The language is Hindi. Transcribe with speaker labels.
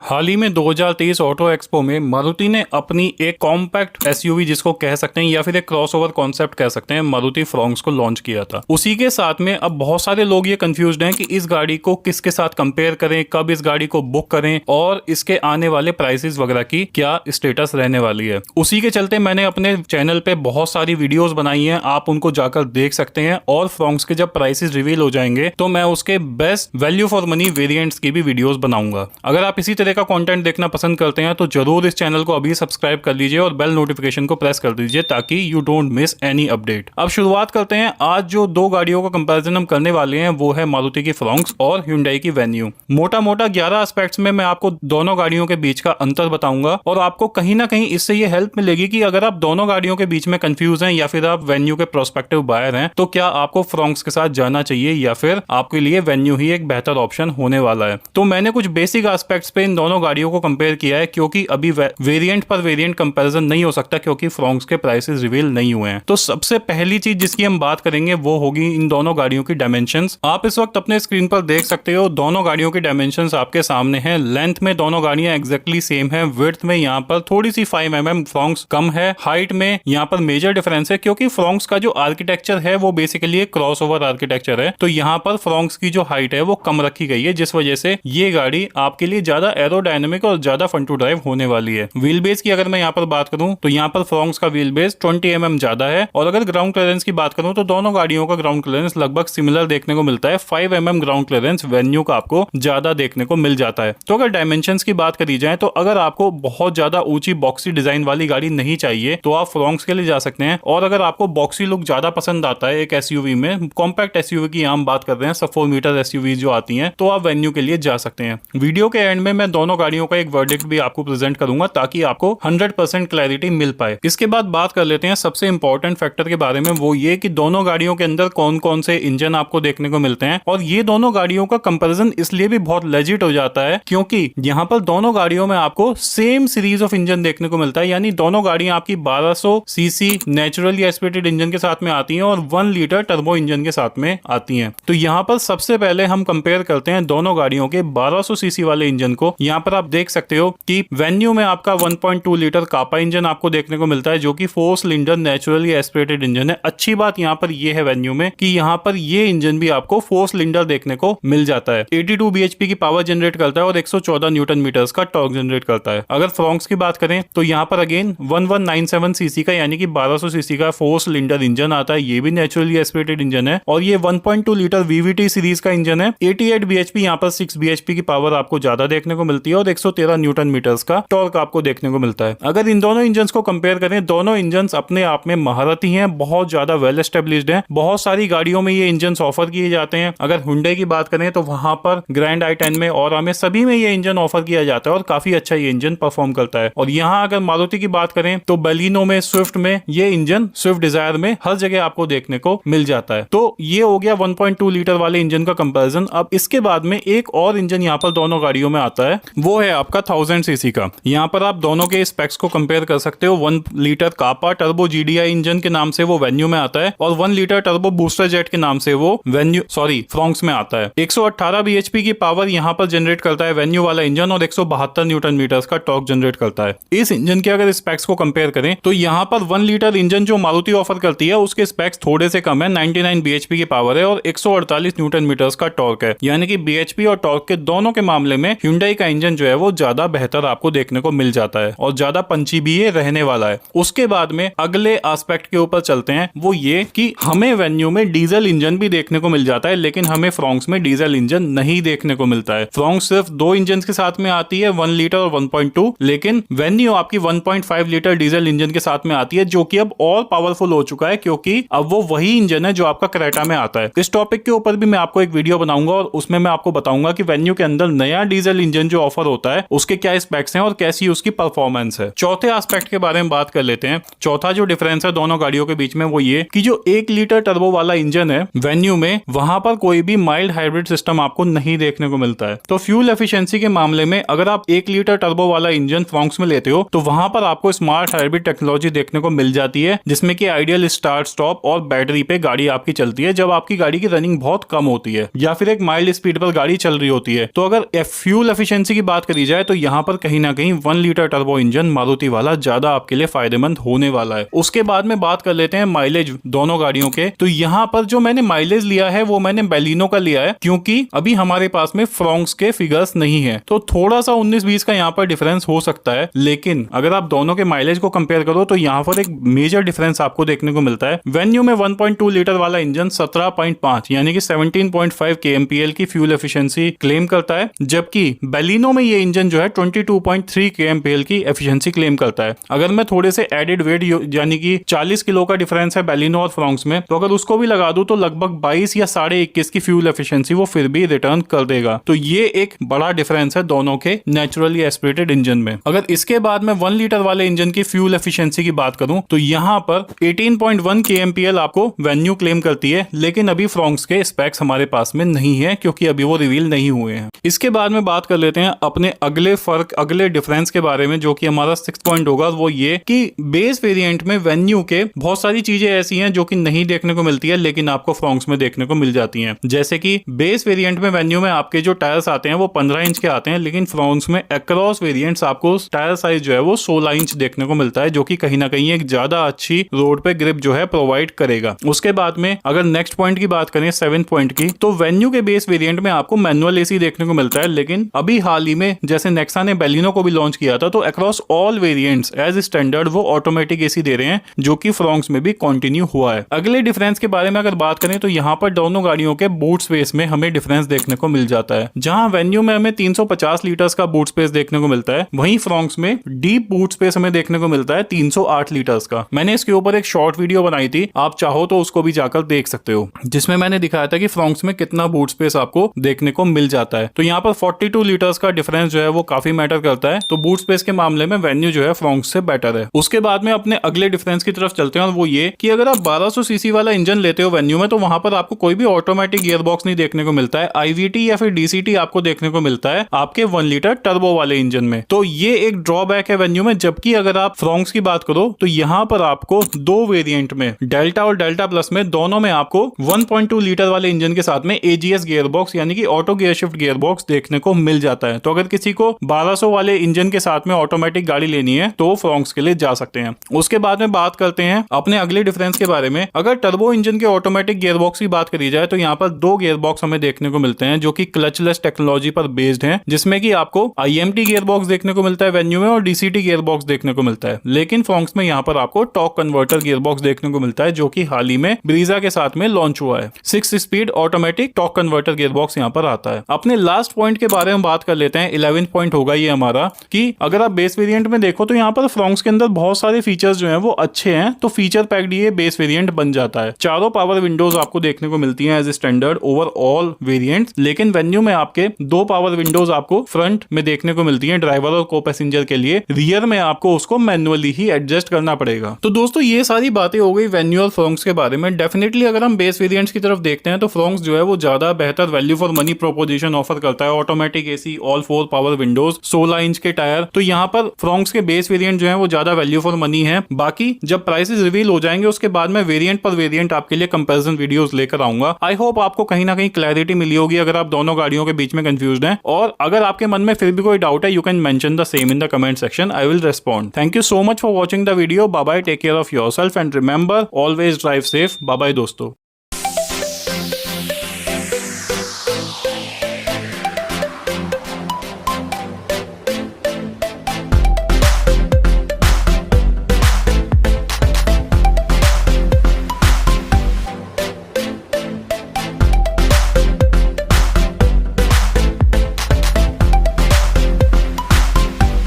Speaker 1: हाल ही में 2023 ऑटो एक्सपो में मारुति ने अपनी एक कॉम्पैक्ट एसयूवी जिसको कह सकते हैं या फिर एक क्रॉसओवर कॉन्सेप्ट कह सकते हैं, मारुति फ्रॉन्क्स को लॉन्च किया था। उसी के साथ में अब बहुत सारे लोग ये कंफ्यूज्ड हैं कि इस गाड़ी को किसके साथ कंपेयर करें, कब इस गाड़ी को बुक करें और इसके आने वाले प्राइसेस वगैरह की क्या स्टेटस रहने वाली है। उसी के चलते मैंने अपने चैनल पे बहुत सारी वीडियोस बनाई हैं, आप उनको जाकर देख सकते हैं और फ्रॉन्क्स के जब प्राइसेस रिवील हो जाएंगे तो मैं उसके best value for money variants की भी वीडियोस बनाऊंगा। अगर आप इसी तरह का कंटेंट देखना पसंद करते हैं तो जरूर इस चैनल को अभी सब्सक्राइब कर लीजिए और बेल नोटिफिकेशन को प्रेस कर दीजिए ताकि you don't miss any update. अब शुरुआत करते हैं। आज जो दो गाड़ियों का कंपैरिजन हम करने वाले हैं वो है मारुति की फ्रॉन्क्स और Hyundai की वेन्यू। मोटा मोटा 11 एस्पेक्ट्स में मैं आपको दोनों गाड़ियों के बीच का अंतर बताऊंगा और आपको कहीं ना कहीं इससे ये हेल्प मिलेगी कि अगर आप दोनों गाड़ियों के बीच में कंफ्यूज हैं या फिर आप वेन्यू के प्रोस्पेक्टिव बायर हैं तो क्या आपको फ्रॉन्क्स के साथ जाना चाहिए या फिर आपके लिए वेन्यू ही एक बेहतर ऑप्शन होने वाला है। तो मैंने कुछ बेसिक एस्पेक्ट्स पे इन दोनों गाड़ियों को कंपेयर किया है क्योंकि अभी वेरिएंट पर वेरिएंट कंपैरिजन नहीं हो सकता क्योंकि फ्रॉन्क्स के प्राइसेस रिवील नहीं हुए हैं। तो सबसे पहली चीज जिसकी हम बात करेंगे वो होगी इन दोनों गाड़ियों की डायमेंशंस। आप इस वक्त अपने स्क्रीन पर देख सकते हो दोनों गाड़ियों की डायमेंशंस आपके सामने हैं। लेंथ में दोनों गाड़ियां एग्जैक्टली सेम है, विड्थ में यहाँ पर थोड़ी सी 5 mm फ्रॉन्क्स कम है, हाइट में यहाँ पर मेजर डिफरेंस है क्योंकि फ्रॉन्क्स का जो आर्किटेक्चर है वो बेसिकली एक क्रॉस ओवर आर्किटेक्चर है। तो यहाँ पर फ्रॉन्क्स की जो हाइट है वो कम रखी गई है जिस वजह से ये गाड़ी आपके लिए ज्यादा एरोडायनेमिक और ज्यादा फन टू ड्राइव होने वाली है। व्हील बेस की अगर मैं यहाँ पर बात करूं तो यहाँ पर फ्रॉन्क्स का व्हील बेस 20 mm ज्यादा है और अगर ग्राउंड क्लियरेंस की बात करूं तो दोनों गाड़ियों का ग्राउंड क्लियरेंस लगभग सिमिलर देखने को मिलता है। 5 mm ग्राउंड क्लियरेंस वेन्यू का आपको ज्यादा देखने को मिल जाता है। तो अगर डायमेंशंस की बात करी जाए तो अगर आपको बहुत ज्यादा ऊंची बॉक्सी डिजाइन वाली गाड़ी नहीं चाहिए तो आप फ्रॉन्क्स के लिए जा सकते हैं और अगर आपको बॉक्सी लुक ज्यादा पसंद आता है एक एसयूवी में, कॉम्पैक्ट एसयूवी की हम बात कर रहे हैं, सब 4 मीटर एसयूवी जो आती हैं, तो आप वेन्यू के लिए जा सकते हैं। वीडियो के एंड में मैं दोनों गाड़ियों का एक वर्डिक्ट भी आपको प्रेजेंट करूंगा ताकि आपको 100% क्लैरिटी मिल पाए। इसके बाद बात कर लेते हैं सबसे इंपॉर्टेंट फैक्टर के बारे में, वो ये कि दोनों गाड़ियों के अंदर कौन कौन से इंजन आपको देखने को मिलते हैं। और ये दोनों गाड़ियों का कंपैरिजन इसलिए भी बहुत लेजिट हो जाता है क्योंकि यहाँ पर दोनों गाड़ियों में आपको सेम सीरीज ऑफ इंजन देखने को मिलता है, यानी दोनों गाड़ियां आपकी 1200 सीसी नेचुरली एस्पिरेटेड इंजन के साथ में आती हैं और 1 लीटर टर्बो इंजन के साथ में आती हैं। तो यहाँ पर सबसे पहले हम कंपेयर करते हैं दोनों गाड़ियों के 1200 सीसी वाले इंजन को। यहाँ पर आप देख सकते हो कि वेन्यू में आपका 1.2 लीटर कापा इंजन आपको देखने को मिलता है जो कि 4 सिलेंडर नेचुरली एस्पिरेटेड इंजन है। अच्छी बात यहाँ पर यह है वेन्यू में कि यहाँ पर ये इंजन भी आपको 4 सिलेंडर देखने को मिल जाता है। 82 bhp की पावर जनरेट करता है और 114 न्यूटन मीटर्स का टॉर्क जनरेट करता है। अगर फ्रॉन्क्स की बात करें तो यहाँ पर अगेन 1197 सीसी का यानी कि 1200 सीसी का 4 सिलेंडर इंजन आता है। ये भी नेचुरली एस्पिरेटेड इंजन है और ये 1.2 लीटर VVT सीरीज का इंजन है। 88 bhp, यहाँ पर 6 bhp की पावर आपको ज्यादा देखने को मिलती है और 113 न्यूटन मीटर्स का टॉर्क आपको देखने को मिलता है। अगर इन दोनों इंजन्स को कंपेयर करें, दोनों इंजन्स अपने आप में महारथी हैं, बहुत ज्यादा वेल एस्टेब्लिश्ड हैं। बहुत सारी गाड़ियों में ये इंजन्स ऑफर किए जाते हैं। अगर Hyundai की बात करें तो वहां पर ग्रैंड i10 में और हमें सभी में ये इंजन ऑफर किया जाता है और काफी अच्छा ये इंजन परफॉर्म करता है। और यहाँ अगर मारुति की बात करें तो बलिनो में, स्विफ्ट में ये इंजन, स्विफ्ट डिजायर में हर जगह आपको देखने को मिल जाता है। तो ये हो गया 1.2 लीटर वाले इंजन का कंपैरिजन। अब इसके बाद में एक और इंजन यहाँ पर दोनों गाड़ियों में आता है, वो है आपका 1000 सीसी का। यहाँ पर आप दोनों के स्पेक्स को कंपेयर कर सकते हो। 1 लीटर कापा टर्बो GDI इंजन के नाम से वो वेन्यू में आता है और 1 लीटर टर्बो बूस्टर जेट के नाम से वो फ्रॉन्क्स में आता है। 118 bhp की पावर यहाँ पर जनरेट करता है वेन्यू वाला इंजन और 172 न्यूटन मीटर्स का टॉर्क जनरेट करता है। इस इंजन के अगर स्पेक्स को कंपेयर करें तो यहाँ पर 1 लीटर इंजन जो मारुति ऑफर करती है उसके स्पेक्स थोड़े से कम है। 99 bhp की पावर है और 148 न्यूटन मीटर्स का टॉर्क है, यानी कि bhp और टॉर्क के दोनों के मामले में Hyundai का इंजन जो है वो ज्यादा बेहतर आपको देखने को मिल जाता है और ज्यादा पंची भी ये रहने वाला है। उसके बाद में अगले एस्पेक्ट के ऊपर चलते हैं, वो ये कि हमें वेन्यू में डीजल इंजन भी देखने को मिल जाता है लेकिन हमें फ्रॉन्क्स में डीजल इंजन नहीं देखने को मिलता है। फ्रॉन्क्स सिर्फ 2 इंजन के साथ में आती है, 1 लीटर और 1.2, लेकिन वेन्यू आपकी 1.5 लीटर डीजल इंजन के साथ में आती है जो कि अब और पावरफुल हो चुका है क्योंकि अब वो वही इंजन है जो आपका क्रेटा में आता है। इस टॉपिक के ऊपर भी मैं आपको एक वीडियो बनाऊंगा और उसमें मैं आपको बताऊंगा कि वेन्यू के अंदर नया डीजल इंजन जो ऑफर होता है उसके क्या स्पेक्स हैं और कैसी उसकी परफॉर्मेंस है। चौथे एस्पेक्ट के बारे में बात कर लेते हैं। चौथा जो डिफरेंस है दोनों गाड़ियों के बीच में वो ये कि जो 1 लीटर टर्बो वाला इंजन है वेन्यू में, वहां पर कोई भी माइल्ड हाइब्रिड सिस्टम आपको नहीं देखने को मिलता है। तो फ्यूल एफिशिएंसी के मामले में अगर आप 1 लीटर टर्बो वाला इंजन फ्रॉन्क्स में लेते हो तो वहां पर आपको स्मार्ट हाइब्रिड टेक्नोलॉजी देखने को मिल जाती है जिसमें कि आइडियल स्टार्ट स्टॉप और बैटरी पे गाड़ी आपकी चलती है जब आपकी गाड़ी की रनिंग बहुत कम होती है या फिर एक माइल्ड स्पीड पर गाड़ी चल रही होती है। तो अगर फ्यूल एफिशिएंसी एफिशिएंसी की बात करी जाए तो यहाँ पर कहीं ना कहीं 1 लीटर टर्बो इंजन मारुति वाला ज्यादा आपके लिए फायदेमंद होने वाला है। उसके बाद में बात कर लेते हैं माइलेज दोनों गाड़ियों के। तो यहाँ पर जो मैंने माइलेज लिया है वो मैंने बेलिनो का लिया है, क्योंकि अभी हमारे पास में फ्रोंक्स के फिगर्स नहीं है, तो थोड़ा सा 19-20 का यहाँ पर डिफरेंस हो सकता है। लेकिन अगर आप दोनों के माइलेज को कंपेयर करो तो यहाँ पर एक मेजर डिफरेंस आपको देखने को मिलता है। वेन्यू में 1.2 लीटर वाला इंजन 17.5 यानी कि 17.5 kmpl की फ्यूल एफिशिएंसी क्लेम करता है, जबकि बेलिनो में ये इंजन जो है 22.3 kmpl की एफिशिएंसी क्लेम करता है। अगर मैं थोड़े से एडेड वेट यानी कि 40 किलो का डिफरेंस है बेलिनो और फ्रोंक्स में, तो अगर उसको भी लगा दूं तो लगभग 22 या 21.5 की फ्यूल एफिशिएंसी वो फिर भी रिटर्न कर देगा। तो ये एक बड़ा डिफरेंस है दोनों के नेचुरली एस्पिरेटेड इंजन में। अगर इसके बाद में 1 लीटर वाले इंजन की फ्यूल एफिशिएंसी की बात करूं तो यहाँ पर 18.1 kmpl आपको वेन्यू क्लेम करती है, लेकिन अभी फ्रोंक्स के स्पेक्स हमारे पास में नहीं है क्योंकि अभी वो रिवील नहीं हुए हैं। इसके बाद में बात कर लेते हैं अपने अगले डिफरेंस के बारे में, जो कि हमारा 6 पॉइंट होगा। वो ये कि बेस वेरिएंट में वेन्यू के बहुत सारी चीजें ऐसी हैं जो कि नहीं देखने को मिलती है लेकिन आपको फ्रोंक्स में देखने को मिल जाती हैं। जैसे कि बेस वेरिएंट में वेन्यू में आपके जो टायर्स आते हैं वो 15 इंच के आते हैं, लेकिन फ्रोंक्स में अक्रॉस वेरिएंट्स आपको टायर साइज जो है वो 16 इंच देखने को मिलता है, जो कि कहीं ना कहीं एक ज्यादा अच्छी रोड पे ग्रिप जो है प्रोवाइड करेगा। उसके बाद में अगर नेक्स्ट पॉइंट की बात करें 7 पॉइंट की, तो वेन्यू के बेस वेरिएंट में आपको मैनुअल एसी देखने को मिलता है, लेकिन अभी हाल ही में जैसे नेक्सा ने बेलिनो को भी लॉन्च किया था तो across all variants as standard वो ऑटोमेटिक एसी दे रहे हैं, जो कि फ्रोंक्स में भी कंटिन्यू हुआ है। अगले डिफरेंस के बारे में अगर बात करें तो यहाँ पर दोनों गाड़ियों के बूट स्पेस में हमें डिफरेंस देखने को मिल जाता है। जहां वेन्यू में हमें 350 लीटर्स का बूट स्पेस देखने को मिलता है, वहीं फ्रोंक्स में डीप बूट स्पेस हमें देखने को मिलता है 308 लीटर्स का। मैंने इसके ऊपर एक शॉर्ट वीडियो बनाई थी, आप चाहो तो उसको भी जाकर देख सकते हो, जिसमें मैंने दिखाया था कि फ्रोंक्स में कितना बूट स्पेस आपको देखने को मिल जाता है। तो यहाँ पर 42 लीटर्स का डिफरेंस जो है वो काफी मैटर करता है। तो बूट स्पेस के मामले में वेन्यू जो है फ्रोंक्स से बेटर है। उसके बाद में अपने अगले डिफरेंस की तरफ चलते हैं, और वो ये कि अगर आप 1200 सीसी वाला इंजन लेते हो वेन्यू में, तो वहां पर आपको कोई भी ऑटोमेटिक गियर बॉक्स नहीं देखने को मिलता है। आईवीटी या फिर डीसीटी आपको देखने को मिलता है आपके 1 लीटर टर्बो वाले इंजन में। तो ये एक ड्रॉबैक है वेन्यू में। जबकि अगर आप फ्रोंक्स की बात करो तो यहाँ पर आपको दो वेरिएंट में, डेल्टा और डेल्टा प्लस में, दोनों में आपको 1.2 लीटर वाले इंजन के साथ में एजीएस गियर बॉक्स यानी कि auto gear shift gear box देखने को मिल जाता है। तो अगर किसी को 1200 वाले इंजन के साथ में ऑटोमेटिक गाड़ी लेनी है तो फ्रोंक्स के लिए जा सकते हैं। उसके बाद में बात करते हैं अपने अगले डिफरेंस के बारे में। अगर टर्बो इंजन के ऑटोमेटिक गियर बॉक्स की बात करी जाए तो यहाँ पर दो गियर बॉक्स हमें देखने को मिलते हैं जो कि क्लचलेस टेक्नोलॉजी पर बेस्ड हैं, जिसमें कि आपको आईएमटी गियर बॉक्स देखने को मिलता है वेन्यू में और डीसीटी गियर बॉक्स देखने को मिलता है। लेकिन फ्रोंक्स में यहाँ पर आपको टॉर्क कन्वर्टर गियर बॉक्स देखने को मिलता है, जो कि हाल ही में ब्रीजा के साथ में लॉन्च हुआ है। 6 speed automatic torque converter gear box यहाँ पर आता है। अपने लास्ट पॉइंट के बारे में बात कर लेते हैं। 11 पॉइंट होगा ये हमारा, कि अगर आप बेस वेरिएंट में देखो तो यहाँ पर फ्रोंक्स के अंदर बहुत सारे फीचर्स जो हैं वो अच्छे हैं, तो फीचर पैक्ड ये बेस वेरिएंट बन जाता है। चारों पावर विंडोज आपको देखने को मिलती हैं as standard over all variants, लेकिन वेन्यू में आपके 2 पावर विंडोज आपको फ्रंट में देखने को मिलती हैं ड्राइवर और को पैसेंजर के लिए। रियर में आपको उसको मैन्युअली ही एडजस्ट करना पड़ेगा। तो दोस्तों ये सारी बातें हो गई वेन्यू और फ्रोंक्स के बारे में। डेफिनेटली अगर हम बेस वेरिएंट्स की तरफ देखते हैं तो फ्रोंक्स जो है वो ज्यादा बेहतर value for money proposition offer करता है। Automatic AC, all 4 power Windows, 16 inch के टायर, तो यहाँ पर फ्रोंक्स के बेस वेरिएंट जो है वो ज्यादा वैल्यू फॉर मनी है। बाकी जब प्राइसेस रिवील हो जाएंगे उसके बाद में वेरिएंट पर वेरिएंट आपके लिए कंपैरिजन वीडियोस लेकर आऊंगा। आई होप आपको कहीं ना कहीं क्लैरिटी मिली होगी अगर आप दोनों गाड़ियों के बीच में कंफ्यूज्ड हैं, और अगर आपके मन में फिर भी कोई डाउट है you can mention the same in the comment section, I will respond. Thank you so much for watching the video. Bye bye, take care of yourself and remember always drive safe. Bye bye दोस्तों।